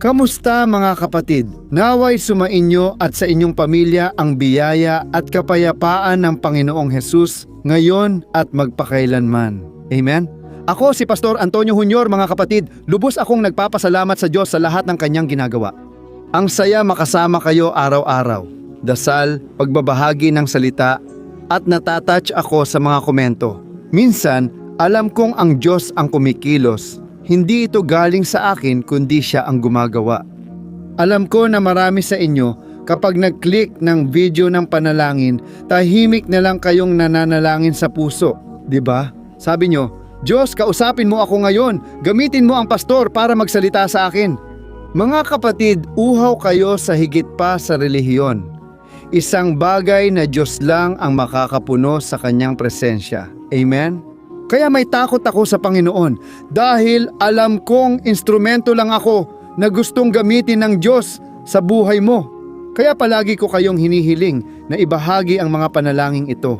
Kamusta mga kapatid? Naway sumainyo at sa inyong pamilya ang biyaya at kapayapaan ng Panginoong Hesus ngayon at magpakailanman. Amen? Ako si Pastor Antonio Junior mga kapatid, lubos akong nagpapasalamat sa Diyos sa lahat ng kanyang ginagawa. Ang saya makasama kayo araw-araw. Dasal, pagbabahagi ng salita at natatouch ako sa mga komento. Minsan, alam kong ang Diyos ang kumikilos. Hindi ito galing sa akin kundi siya ang gumagawa. Alam ko na marami sa inyo kapag nag-click ng video ng panalangin, tahimik na lang kayong nananalangin sa puso. Diba? Sabi nyo, Diyos, kausapin mo ako ngayon. Gamitin mo ang pastor para magsalita sa akin. Mga kapatid, uhaw kayo sa higit pa sa relihiyon. Isang bagay na Diyos lang ang makakapuno sa kanyang presensya. Amen? Kaya may takot ako sa Panginoon dahil alam kong instrumento lang ako na gustong gamitin ng Diyos sa buhay mo. Kaya palagi ko kayong hinihiling na ibahagi ang mga panalangin ito.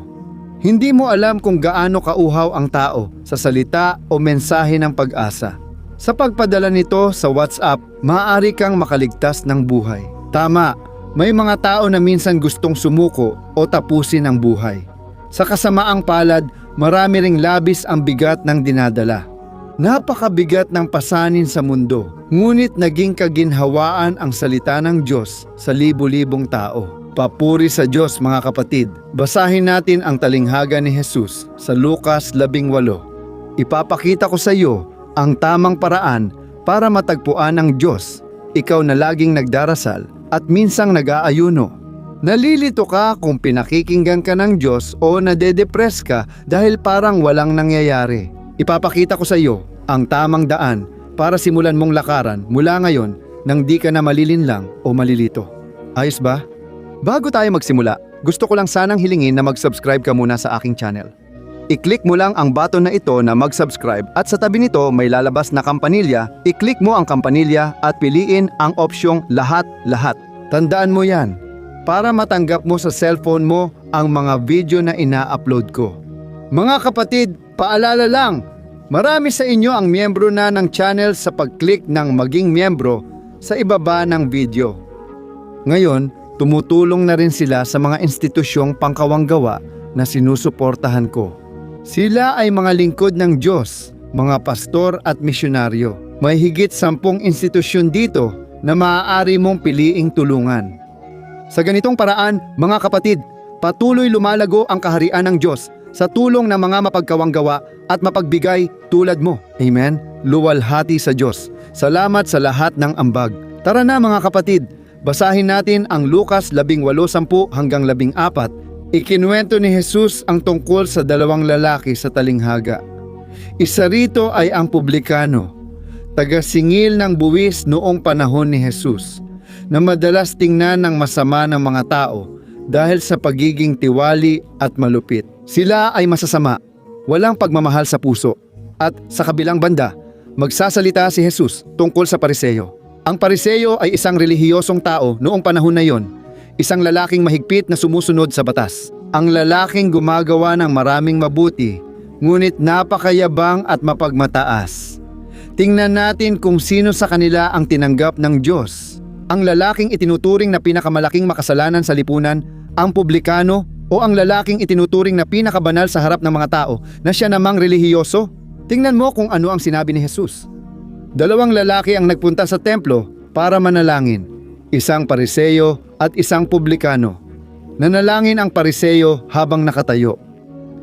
Hindi mo alam kung gaano kauhaw ang tao sa salita o mensahe ng pag-asa. Sa pagpadala nito sa WhatsApp, maaari kang makaligtas ng buhay. Tama, may mga tao na minsan gustong sumuko o tapusin ang buhay. Sa kasamaang palad, marami ring labis ang bigat ng dinadala. Napakabigat ng pasanin sa mundo, ngunit naging kaginhawaan ang salita ng Diyos sa libu-libong tao. Papuri sa Diyos mga kapatid. Basahin natin ang talinghaga ni Jesus sa Lucas 18. Ipapakita ko sa iyo ang tamang paraan para matagpuan ng Diyos, ikaw na laging nagdarasal at minsang nag-aayuno. Nalilito ka kung pinakikinggan ka ng Diyos o nade-depress ka dahil parang walang nangyayari. Ipapakita ko sa iyo ang tamang daan para simulan mong lakaran mula ngayon nang di ka na malilinlang o malilito. Ayos ba? Bago tayo magsimula, gusto ko lang sanang hilingin na mag-subscribe ka muna sa aking channel. I-click mo lang ang button na ito na mag-subscribe at sa tabi nito may lalabas na kampanilya. I-click mo ang kampanilya at piliin ang opsyong lahat-lahat. Tandaan mo yan para matanggap mo sa cellphone mo ang mga video na ina-upload ko. Mga kapatid, paalala lang, marami sa inyo ang miyembro na ng channel sa pag-click ng maging miyembro sa ibaba ng video. Ngayon, tumutulong na rin sila sa mga institusyong pangkawanggawa na sinusuportahan ko. Sila ay mga lingkod ng Diyos, mga pastor at misyonaryo. May higit 10 institusyon dito na maaari mong piliing tulungan. Sa ganitong paraan, mga kapatid, patuloy lumalago ang kaharian ng Diyos sa tulong ng mga mapagkawanggawa at mapagbigay tulad mo. Amen? Luwalhati sa Diyos. Salamat sa lahat ng ambag. Tara na mga kapatid, basahin natin ang Lucas 18:10 hanggang 14. Ikinuwento ni Jesus ang tungkol sa 2 lalaki sa talinghaga. Isa rito ay ang publikano, taga-singil ng buwis noong panahon ni Jesus, na madalas tingnan ng masama ng mga tao dahil sa pagiging tiwali at malupit. Sila ay masasama, walang pagmamahal sa puso. At sa kabilang banda, magsasalita si Jesus tungkol sa Pariseyo. Ang Pariseyo ay isang relihiyosong tao noong panahon na yon, isang lalaking mahigpit na sumusunod sa batas. Ang lalaking gumagawa ng maraming mabuti, ngunit napakayabang at mapagmataas. Tingnan natin kung sino sa kanila ang tinanggap ng Diyos. Ang lalaking itinuturing na pinakamalaking makasalanan sa lipunan, ang publikano, o ang lalaking itinuturing na pinakabanal sa harap ng mga tao na siya namang relihiyoso? Tingnan mo kung ano ang sinabi ni Jesus. 2 lalaki ang nagpunta sa templo para manalangin, isang Pariseyo at isang publikano. Nanalangin ang Pariseyo habang nakatayo.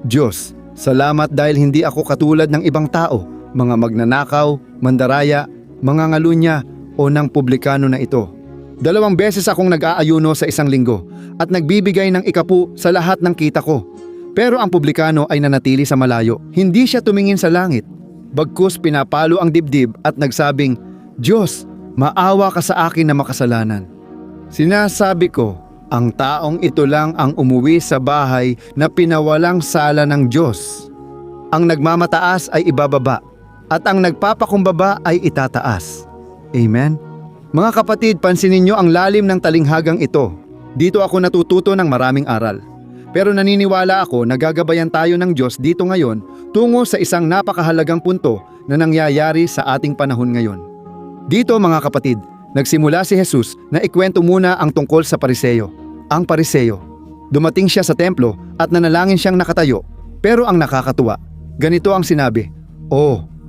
Diyos, salamat dahil hindi ako katulad ng ibang tao, mga magnanakaw, mandaraya, mga ngalunya o ng publikano na ito. 2 beses akong nag-aayuno sa isang linggo at nagbibigay ng 10 sa lahat ng kita ko. Pero ang publikano ay nanatili sa malayo. Hindi siya tumingin sa langit. Bagkus pinapalo ang dibdib at nagsabing, Diyos, maawa ka sa akin na makasalanan. Sinasabi ko, ang taong ito lang ang umuwi sa bahay na pinawalang sala ng Diyos. Ang nagmamataas ay ibababa at ang nagpapakumbaba ay itataas. Amen? Mga kapatid, pansinin niyo ang lalim ng talinghagang ito. Dito ako natututo ng maraming aral. Pero naniniwala ako na gagabayan tayo ng Diyos dito ngayon tungo sa isang napakahalagang punto na nangyayari sa ating panahon ngayon. Dito mga kapatid, nagsimula si Jesus na ikwento muna ang tungkol sa Pariseyo. Ang Pariseyo. Dumating siya sa templo at nanalangin siyang nakatayo. Pero ang nakakatuwa, ganito ang sinabi,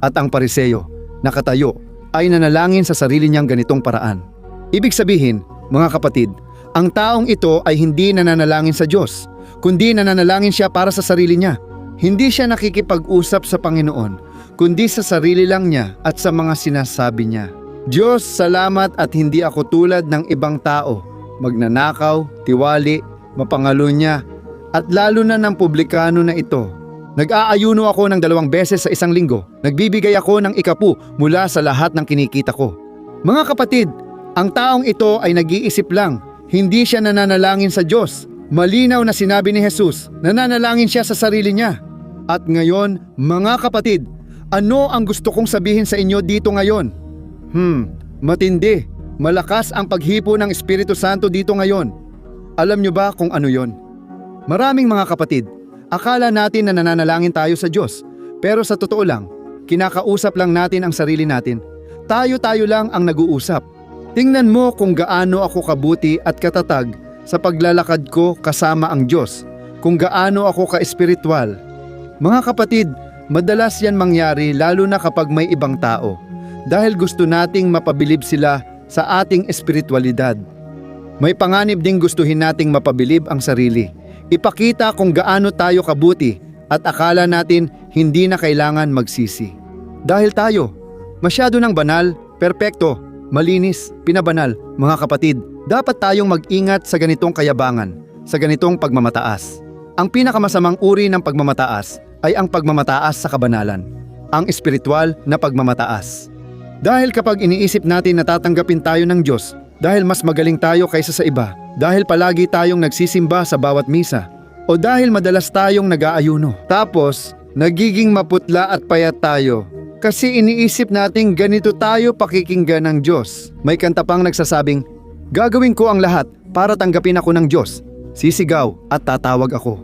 at ang Pariseyo, nakatayo, ay nanalangin sa sarili niyang ganitong paraan. Ibig sabihin, mga kapatid, ang taong ito ay hindi nananalangin sa Diyos, kundi nananalangin siya para sa sarili niya. Hindi siya nakikipag-usap sa Panginoon, kundi sa sarili lang niya at sa mga sinasabi niya. Diyos, salamat at hindi ako tulad ng ibang tao, magnanakaw, tiwali, mapangalunya, at lalo na ng publikano na ito. Nag-aayuno ako ng 2 beses sa isang linggo. Nagbibigay ako ng 10 mula sa lahat ng kinikita ko. Mga kapatid, ang taong ito ay nag-iisip lang. Hindi siya nananalangin sa Diyos. Malinaw na sinabi ni Jesus, nananalangin siya sa sarili niya. At ngayon, mga kapatid, ano ang gusto kong sabihin sa inyo dito ngayon? Matindi. Malakas ang paghipo ng Espiritu Santo dito ngayon. Alam nyo ba kung ano yon? Maraming mga kapatid, akala natin na nananalangin tayo sa Diyos. Pero sa totoo lang, kinakausap lang natin ang sarili natin. Tayo-tayo lang ang nag-uusap. Tingnan mo kung gaano ako kabuti at katatag sa paglalakad ko kasama ang Diyos. Kung gaano ako ka-espiritual. Mga kapatid, madalas yan mangyari lalo na kapag may ibang tao. Dahil gusto nating mapabilib sila sa ating espiritualidad. May panganib ding gustuhin nating mapabilib ang sarili. Ipakita kung gaano tayo kabuti at akala natin hindi na kailangan magsisi. Dahil tayo, masyado ng banal, perpekto, malinis, pinabanal. Mga kapatid, dapat tayong mag-ingat sa ganitong kayabangan, sa ganitong pagmamataas. Ang pinakamasamang uri ng pagmamataas ay ang pagmamataas sa kabanalan, ang espiritual na pagmamataas. Dahil kapag iniisip natin na tatanggapin tayo ng Diyos, dahil mas magaling tayo kaysa sa iba, dahil palagi tayong nagsisimba sa bawat misa, o dahil madalas tayong nag-aayuno. Tapos, nagiging maputla at payat tayo kasi iniisip nating ganito tayo pakikinggan ng Diyos. May kanta pang nagsasabing, gagawin ko ang lahat para tanggapin ako ng Diyos. Sisigaw at tatawag ako.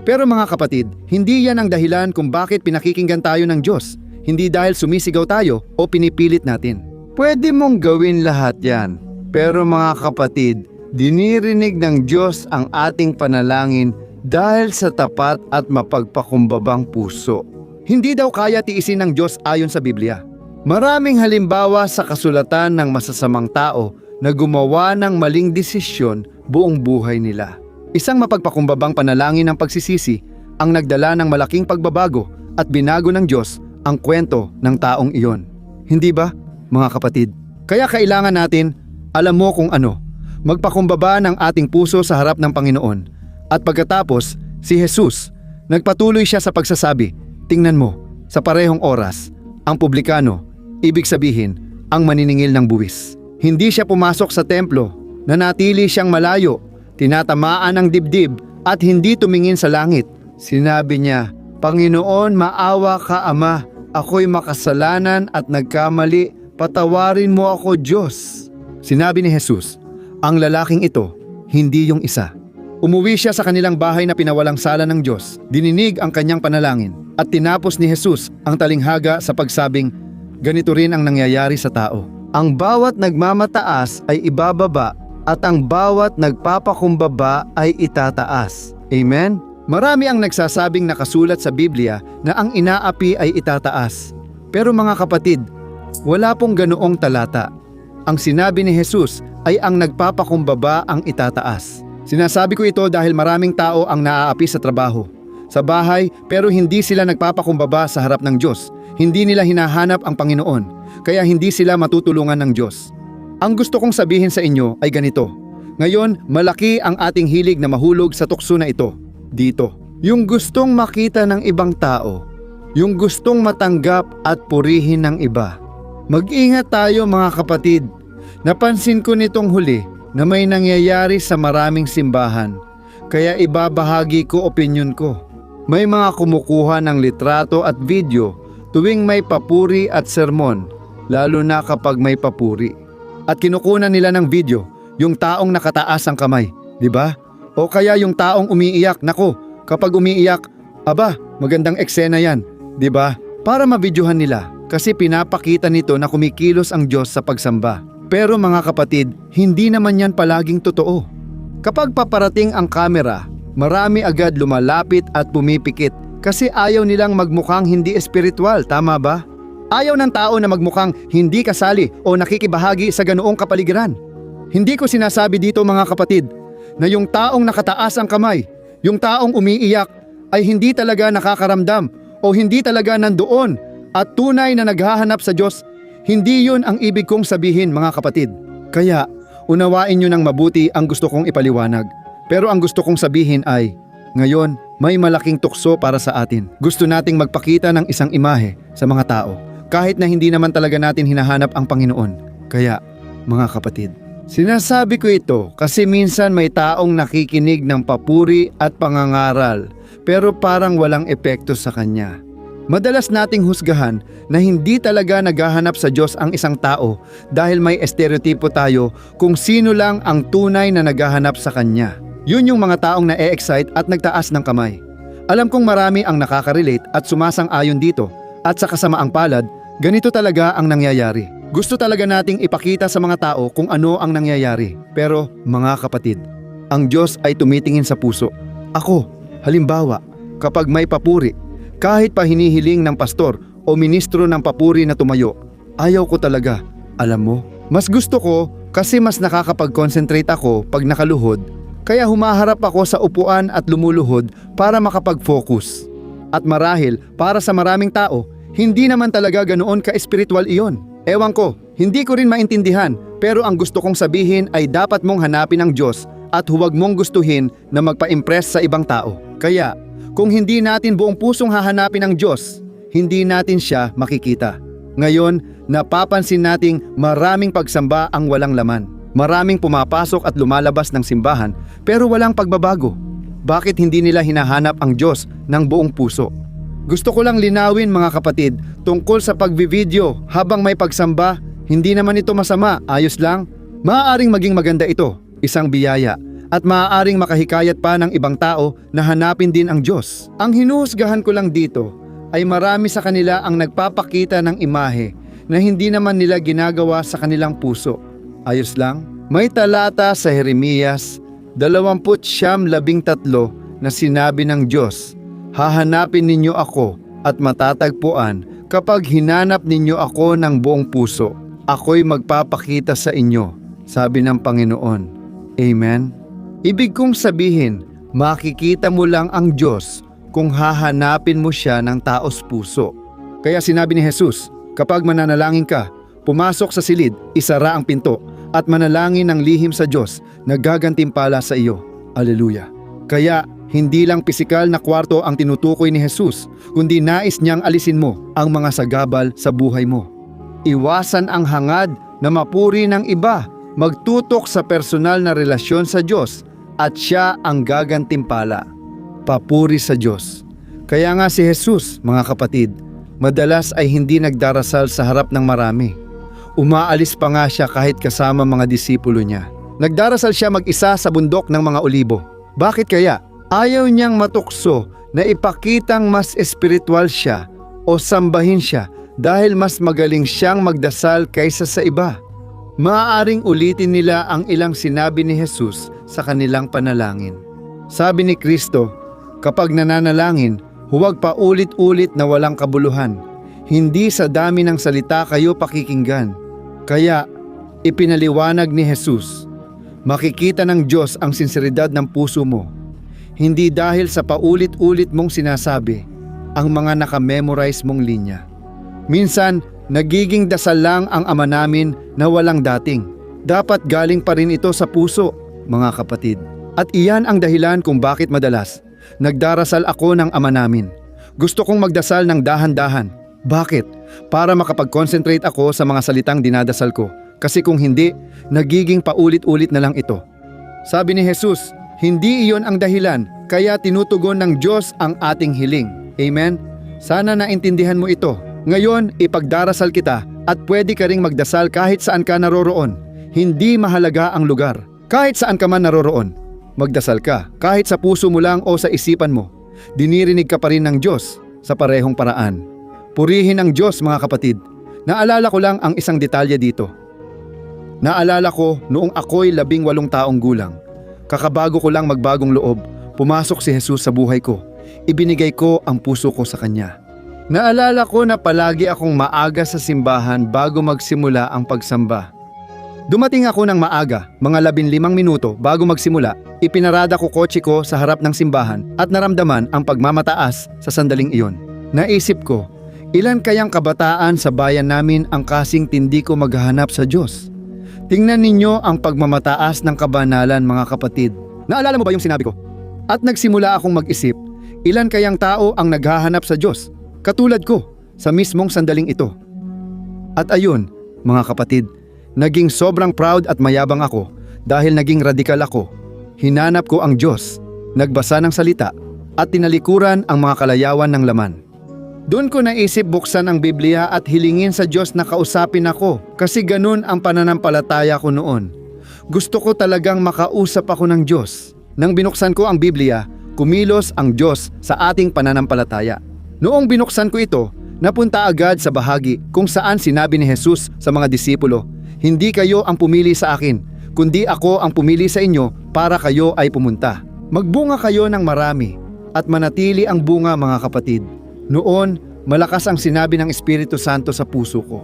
Pero mga kapatid, hindi yan ang dahilan kung bakit pinakikinggan tayo ng Diyos. Hindi dahil sumisigaw tayo o pinipilit natin. Pwede mong gawin lahat yan. Pero mga kapatid, dinirinig ng Diyos ang ating panalangin dahil sa tapat at mapagpakumbabang puso. Hindi daw kaya tiisin ng Diyos ayon sa Biblia. Maraming halimbawa sa kasulatan ng masasamang tao na gumawa ng maling desisyon buong buhay nila. Isang mapagpakumbabang panalangin ng pagsisisi ang nagdala ng malaking pagbabago at binago ng Diyos ang kwento ng taong iyon. Hindi ba, mga kapatid? Kaya kailangan natin, alam mo kung ano, magpakumbaba ng ating puso sa harap ng Panginoon. At pagkatapos, si Jesus, nagpatuloy siya sa pagsasabi, tingnan mo, sa parehong oras, ang publikano, ibig sabihin, ang maniningil ng buwis. Hindi siya pumasok sa templo, nanatili siyang malayo, tinatamaan ng dibdib at hindi tumingin sa langit. Sinabi niya, Panginoon, maawa ka Ama, ako'y makasalanan at nagkamali, patawarin mo ako Diyos. Sinabi ni Jesus, ang lalaking ito, hindi yung isa. Umuwi siya sa kanilang bahay na pinawalang sala ng Diyos, dininig ang kanyang panalangin, at tinapos ni Jesus ang talinghaga sa pagsabing, ganito rin ang nangyayari sa tao. Ang bawat nagmamataas ay ibababa, at ang bawat nagpapakumbaba ay itataas. Amen? Marami ang nagsasabing nakasulat sa Biblia na ang inaapi ay itataas. Pero mga kapatid, wala pong ganoong talata. Ang sinabi ni Jesus ay ang nagpapakumbaba ang itataas. Sinasabi ko ito dahil maraming tao ang naaapi sa trabaho, sa bahay, pero hindi sila nagpapakumbaba sa harap ng Diyos. Hindi nila hinahanap ang Panginoon, kaya hindi sila matutulungan ng Diyos. Ang gusto kong sabihin sa inyo ay ganito. Ngayon, malaki ang ating hilig na mahulog sa tukso na ito. Dito, yung gustong makita ng ibang tao, yung gustong matanggap at purihin ng iba. Mag-ingat tayo mga kapatid. Napansin ko nitong huli na may nangyayari sa maraming simbahan, kaya ibabahagi ko opinyon ko. May mga kumukuha ng litrato at video tuwing may papuri at sermon, lalo na kapag may papuri. At kinukunan nila ng video yung taong nakataas ang kamay, di ba? O kaya yung taong umiiyak, nako, kapag umiiyak, aba, magandang eksena yan, di ba? Para mabidyohan nila, kasi pinapakita nito na kumikilos ang Diyos sa pagsamba. Pero mga kapatid, hindi naman yan palaging totoo. Kapag paparating ang kamera, marami agad lumalapit at pumipikit kasi ayaw nilang magmukhang hindi espiritual, tama ba? Ayaw ng tao na magmukhang hindi kasali o nakikibahagi sa ganoong kapaligiran. Hindi ko sinasabi dito mga kapatid na yung taong nakataas ang kamay, yung taong umiiyak ay hindi talaga nakakaramdam o hindi talaga nandoon at tunay na naghahanap sa Diyos. Hindi yun ang ibig kong sabihin mga kapatid. Kaya unawain nyo ng mabuti ang gusto kong ipaliwanag. Pero ang gusto kong sabihin ay, ngayon may malaking tukso para sa atin. Gusto nating magpakita ng isang imahe sa mga tao kahit na hindi naman talaga natin hinahanap ang Panginoon. Kaya mga kapatid, sinasabi ko ito kasi minsan may taong nakikinig ng papuri at pangangaral pero parang walang epekto sa kanya. Madalas nating husgahan na hindi talaga naghahanap sa Diyos ang isang tao dahil may estereotipo tayo kung sino lang ang tunay na naghahanap sa Kanya. Yun yung mga taong na-e-excite at nagtaas ng kamay. Alam kong marami ang nakaka-relate at sumasang-ayon dito at sa kasamaang palad, ganito talaga ang nangyayari. Gusto talaga nating ipakita sa mga tao kung ano ang nangyayari. Pero mga kapatid, ang Diyos ay tumitingin sa puso. Ako, halimbawa, kapag may papuri, kahit pa hinihiling ng pastor o ministro ng papuri na tumayo, ayaw ko talaga. Alam mo, mas gusto ko kasi mas nakakapag-concentrate ako pag nakaluhod, kaya humaharap ako sa upuan at lumuluhod para makapag-focus. At marahil, para sa maraming tao, hindi naman talaga ganoon ka-espiritual iyon. Ewan ko, hindi ko rin maintindihan, pero ang gusto kong sabihin ay dapat mong hanapin ang Diyos at huwag mong gustuhin na magpa-impress sa ibang tao. Kaya, kung hindi natin buong pusong hahanapin ang Diyos, hindi natin siya makikita. Ngayon, napapansin nating maraming pagsamba ang walang laman. Maraming pumapasok at lumalabas ng simbahan pero walang pagbabago. Bakit hindi nila hinahanap ang Diyos ng buong puso? Gusto ko lang linawin mga kapatid tungkol sa pagbivideo habang may pagsamba. Hindi naman ito masama, ayos lang. Maaaring maging maganda ito, isang biyaya. At maaaring makahikayat pa ng ibang tao na hanapin din ang Diyos. Ang hinuhusgahan ko lang dito ay marami sa kanila ang nagpapakita ng imahe na hindi naman nila ginagawa sa kanilang puso. Ayos lang? May talata sa Jeremias 29:13 na sinabi ng Diyos, "Hahanapin ninyo ako at matatagpuan kapag hinanap ninyo ako ng buong puso. Ako'y magpapakita sa inyo," sabi ng Panginoon. Amen? Ibig kong sabihin, makikita mo lang ang Diyos kung hahanapin mo siya ng taos puso. Kaya sinabi ni Jesus, kapag mananalangin ka, pumasok sa silid, isara ang pinto, at manalangin ng lihim sa Diyos na gagantimpala sa iyo. Aleluya. Kaya hindi lang pisikal na kwarto ang tinutukoy ni Jesus, kundi nais niyang alisin mo ang mga sagabal sa buhay mo. Iwasan ang hangad na mapuri ng iba, magtutok sa personal na relasyon sa Diyos at siya ang gagantimpala. Papuri sa Diyos. Kaya nga si Jesus, mga kapatid, madalas ay hindi nagdarasal sa harap ng marami. Umaalis pa nga siya kahit kasama mga disipulo niya. Nagdarasal siya mag-isa sa bundok ng mga olibo. Bakit kaya? Ayaw niyang matukso na ipakitang mas espiritual siya o sambahin siya dahil mas magaling siyang magdasal kaysa sa iba. Maaaring ulitin nila ang ilang sinabi ni Jesus sa kanilang panalangin. Sabi ni Kristo, kapag nananalangin, huwag pa ulit-ulit na walang kabuluhan. Hindi sa dami ng salita kayo pakikinggan. Kaya, ipinaliwanag ni Jesus, makikita ng Diyos ang sinseridad ng puso mo. Hindi dahil sa paulit-ulit mong sinasabi ang mga nakamemorize mong linya. Minsan, nagiging dasal lang ang Ama namin na walang dating. Dapat galing pa rin ito sa puso, mga kapatid. At iyan ang dahilan kung bakit madalas nagdarasal ako ng Ama namin. Gusto kong magdasal ng dahan-dahan. Bakit? Para makapag-concentrate ako sa mga salitang dinadasal ko. Kasi kung hindi, nagiging paulit-ulit na lang ito. Sabi ni Jesus, hindi iyon ang dahilan, kaya tinutugon ng Diyos ang ating hiling. Amen? Sana naintindihan mo ito. Ngayon, ipagdarasal kita at pwede ka ring magdasal kahit saan ka naroroon. Hindi mahalaga ang lugar. Kahit saan ka man naroroon, magdasal ka. Kahit sa puso mo lang o sa isipan mo, dinirinig ka pa rin ng Diyos sa parehong paraan. Purihin ang Diyos mga kapatid. Naalala ko lang ang isang detalye dito. Naalala ko noong ako'y 18 taong gulang. Kakabago ko lang magbagong loob, pumasok si Jesus sa buhay ko. Ibinigay ko ang puso ko sa Kanya. Naalala ko na palagi akong maaga sa simbahan bago magsimula ang pagsamba. Dumating ako ng maaga, mga 15 minuto bago magsimula, ipinarada ko kotse ko sa harap ng simbahan at naramdaman ang pagmamataas sa sandaling iyon. Naisip ko, ilan kayang kabataan sa bayan namin ang kasing tindi ko maghahanap sa Diyos? Tingnan ninyo ang pagmamataas ng kabanalan, mga kapatid. Naalala mo ba yung sinabi ko? At nagsimula akong mag-isip, ilan kayang tao ang naghahanap sa Diyos? Katulad ko, sa mismong sandaling ito. At ayun, mga kapatid, naging sobrang proud at mayabang ako dahil naging radikal ako. Hinanap ko ang Diyos, nagbasa ng salita, at tinalikuran ang mga kalayawan ng laman. Doon ko naisip buksan ang Biblia at hilingin sa Diyos na kausapin ako kasi ganun ang pananampalataya ko noon. Gusto ko talagang makausap ako ng Diyos. Nang binuksan ko ang Biblia, kumilos ang Diyos sa ating pananampalataya. Noong binuksan ko ito, napunta agad sa bahagi kung saan sinabi ni Jesus sa mga disipulo, "Hindi kayo ang pumili sa akin, kundi ako ang pumili sa inyo para kayo ay pumunta. Magbunga kayo ng marami at manatili ang bunga, mga kapatid." Noon, malakas ang sinabi ng Espiritu Santo sa puso ko.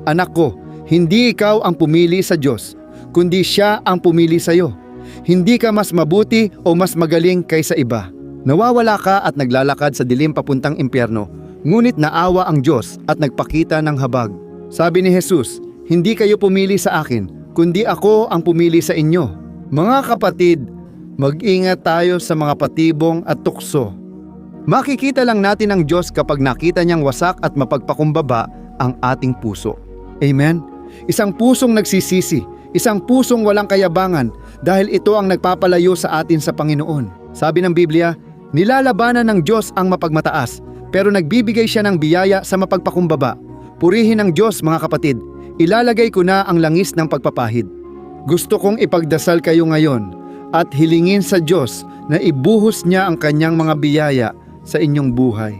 "Anak ko, hindi ikaw ang pumili sa Diyos, kundi Siya ang pumili sa iyo. Hindi ka mas mabuti o mas magaling kaysa iba. Nawawala ka at naglalakad sa dilim papuntang impyerno, ngunit naawa ang Diyos at nagpakita ng habag. Sabi ni Jesus, hindi kayo pumili sa akin, kundi ako ang pumili sa inyo." Mga kapatid, mag-ingat tayo sa mga patibong at tukso. Makikita lang natin ang Diyos kapag nakita niyang wasak at mapagpakumbaba ang ating puso. Amen? Isang pusong nagsisisi, isang pusong walang kayabangan dahil ito ang nagpapalayo sa atin sa Panginoon. Sabi ng Biblia, nilalabanan ng Diyos ang mapagmataas, pero nagbibigay siya ng biyaya sa mapagpakumbaba. Purihin ng Diyos, mga kapatid. Ilalagay ko na ang langis ng pagpapahid. Gusto kong ipagdasal kayo ngayon at hilingin sa Diyos na ibuhos niya ang kanyang mga biyaya sa inyong buhay.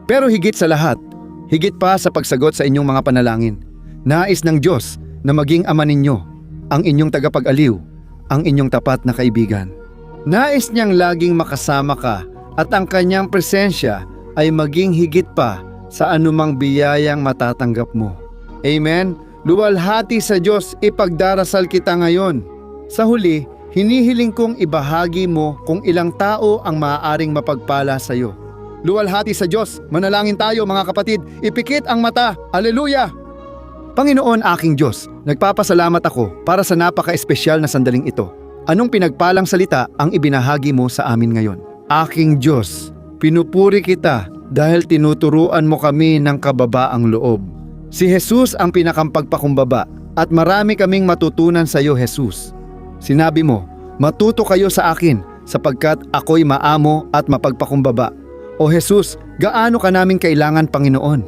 Pero higit sa lahat, higit pa sa pagsagot sa inyong mga panalangin, nais ng Diyos na maging ama ninyo, ang inyong tagapag-aliw, ang inyong tapat na kaibigan. Nais niyang laging makasama ka at ang kanyang presensya ay maging higit pa sa anumang biyayang matatanggap mo. Amen? Luwalhati sa Diyos, ipagdarasal kita ngayon. Sa huli, hinihiling kong ibahagi mo kung ilang tao ang maaaring mapagpala sa iyo. Luwalhati sa Diyos, manalangin tayo, mga kapatid, ipikit ang mata. Aleluya! Panginoon aking Diyos, nagpapasalamat ako para sa napaka-espesyal na sandaling ito. Anong pinagpalang salita ang ibinahagi mo sa amin ngayon? Aking Diyos, pinupuri kita dahil tinuturuan mo kami ng kababaang loob. Si Jesus ang pinakampagpakumbaba at marami kaming matutunan sa iyo, Jesus. Sinabi mo, matuto kayo sa akin sapagkat ako'y maamo at mapagpakumbaba. O Jesus, gaano ka namin kailangan, Panginoon?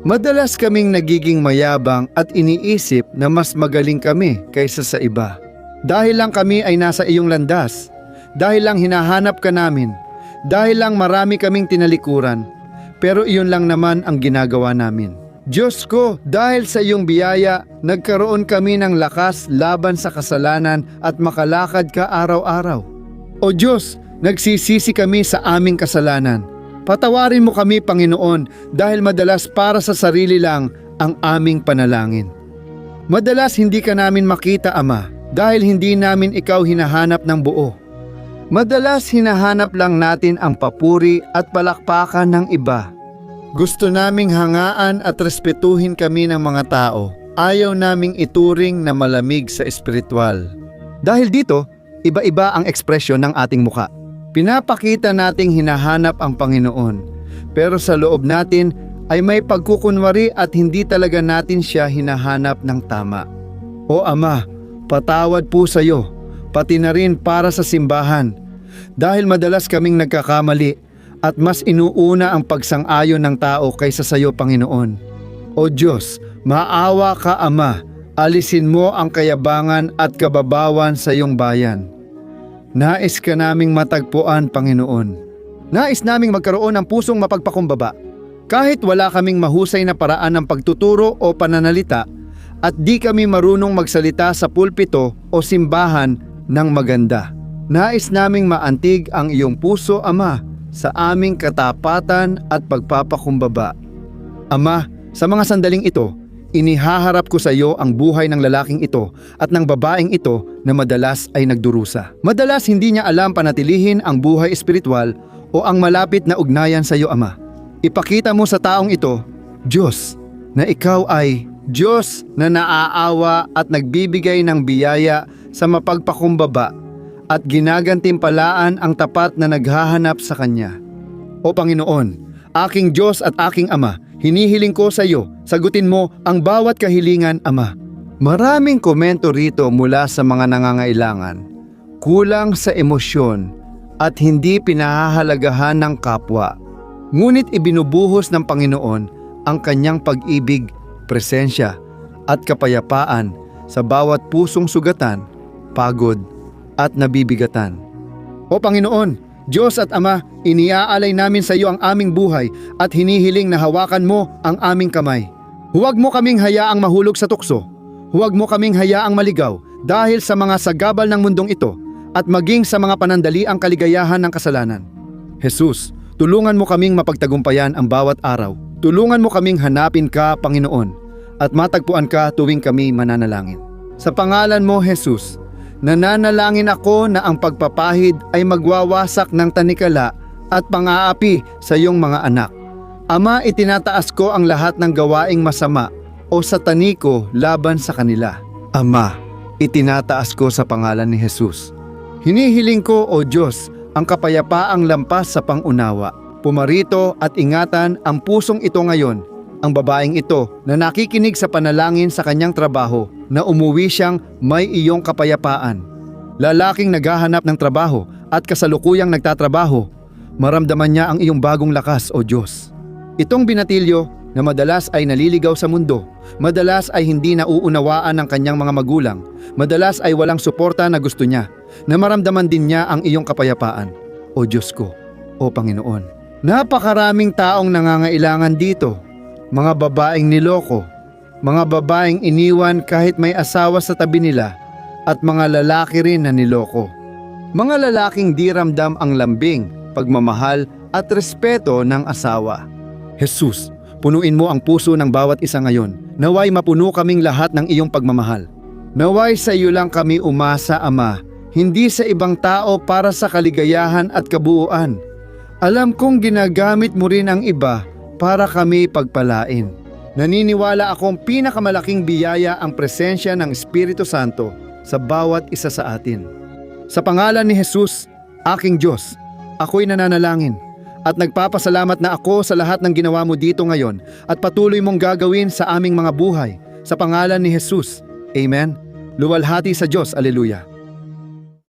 Madalas kaming nagiging mayabang at iniisip na mas magaling kami kaysa sa iba. Dahil lang kami ay nasa iyong landas, dahil lang hinahanap ka namin, dahil lang marami kaming tinalikuran, pero iyon lang naman ang ginagawa namin. Diyos ko, dahil sa iyong biyaya, nagkaroon kami ng lakas laban sa kasalanan at makalakad ka araw-araw. O Diyos, nagsisisi kami sa aming kasalanan. Patawarin mo kami, Panginoon, dahil madalas para sa sarili lang ang aming panalangin. Madalas hindi ka namin makita, Ama, dahil hindi namin ikaw hinahanap ng buo. Madalas hinahanap lang natin ang papuri at palakpakan ng iba. Gusto naming hangaan at respetuhin kami ng mga tao. Ayaw naming ituring na malamig sa espiritual. Dahil dito, iba-iba ang ekspresyon ng ating muka. Pinapakita nating hinahanap ang Panginoon, pero sa loob natin ay may pagkukunwari at hindi talaga natin siya hinahanap ng tama. O Ama, patawad po sa iyo, pati na rin para sa simbahan, dahil madalas kaming nagkakamali at mas inuuna ang pagsang-ayon ng tao kaysa sa iyo, Panginoon. O Diyos, maawa ka, Ama, alisin mo ang kayabangan at kababawan sa iyong bayan. Nais ka naming matagpuan, Panginoon. Nais naming magkaroon ng pusong mapagpakumbaba. Kahit wala kaming mahusay na paraan ng pagtuturo o pananalita, at di kami marunong magsalita sa pulpito o simbahan ng maganda. Nais naming maantig ang iyong puso, Ama, sa aming katapatan at pagpapakumbaba. Ama, sa mga sandaling ito, inihaharap ko sa iyo ang buhay ng lalaking ito at ng babaeng ito na madalas ay nagdurusa. Madalas hindi niya alam panatilihin ang buhay espiritual o ang malapit na ugnayan sa iyo, Ama. Ipakita mo sa taong ito, Diyos, na ikaw ay Diyos na naaawa at nagbibigay ng biyaya sa mapagpakumbaba at ginagantimpalaan ang tapat na naghahanap sa Kanya. O Panginoon, aking Diyos at aking Ama, hinihiling ko sa iyo, sagutin mo ang bawat kahilingan, Ama. Maraming komento rito mula sa mga nangangailangan, kulang sa emosyon at hindi pinahahalagahan ng kapwa. Ngunit ibinubuhos ng Panginoon ang Kanyang pag-ibig, presensya at kapayapaan sa bawat pusong sugatan, pagod at nabibigatan. O Panginoon, Diyos at Ama, iniaalay namin sa iyo ang aming buhay at hinihiling na hawakan mo ang aming kamay. Huwag mo kaming hayaang mahulog sa tukso. Huwag mo kaming hayaang maligaw dahil sa mga sagabal ng mundong ito at maging sa mga panandaliang kaligayahan ng kasalanan. Jesus, tulungan mo kaming mapagtagumpayan ang bawat araw. Tulungan mo kaming hanapin ka, Panginoon, at matagpuan ka tuwing kami mananalangin. Sa pangalan mo, Jesus, nananalangin ako na ang pagpapahid ay magwawasak ng tanikala at pang-aapi sa iyong mga anak. Ama, itinataas ko ang lahat ng gawaing masama o sataniko laban sa kanila. Ama, itinataas ko sa pangalan ni Jesus. Hinihiling ko, O Diyos, ang kapayapaang lampas sa pangunawa. Pumarito at ingatan ang pusong ito ngayon, ang babaeng ito na nakikinig sa panalangin sa kanyang trabaho na umuwi siyang may iyong kapayapaan. Lalaking naghahanap ng trabaho at kasalukuyang nagtatrabaho, maramdaman niya ang iyong bagong lakas, O Diyos. Itong binatilyo na madalas ay naliligaw sa mundo, madalas ay hindi nauunawaan ng kanyang mga magulang, madalas ay walang suporta na gusto niya, na maramdaman din niya ang iyong kapayapaan. O Diyos ko, O Panginoon. Napakaraming taong nangangailangan dito, mga babaeng niloko, mga babaeng iniwan kahit may asawa sa tabi nila, at mga lalaki rin na niloko. Mga lalaking di ramdam ang lambing, pagmamahal at respeto ng asawa. Jesus, punuin mo ang puso ng bawat isa ngayon. Naway mapuno kaming lahat ng iyong pagmamahal. Naway sa iyo lang kami umasa, Ama, hindi sa ibang tao para sa kaligayahan at kabuuan. Alam kong ginagamit mo rin ang iba para kami pagpalain. Naniniwala akong pinakamalaking biyaya ang presensya ng Espiritu Santo sa bawat isa sa atin. Sa pangalan ni Jesus, aking Diyos, ako'y nananalangin at nagpapasalamat na ako sa lahat ng ginawa mo dito ngayon at patuloy mong gagawin sa aming mga buhay. Sa pangalan ni Jesus, Amen. Luwalhati sa Diyos, Alleluia.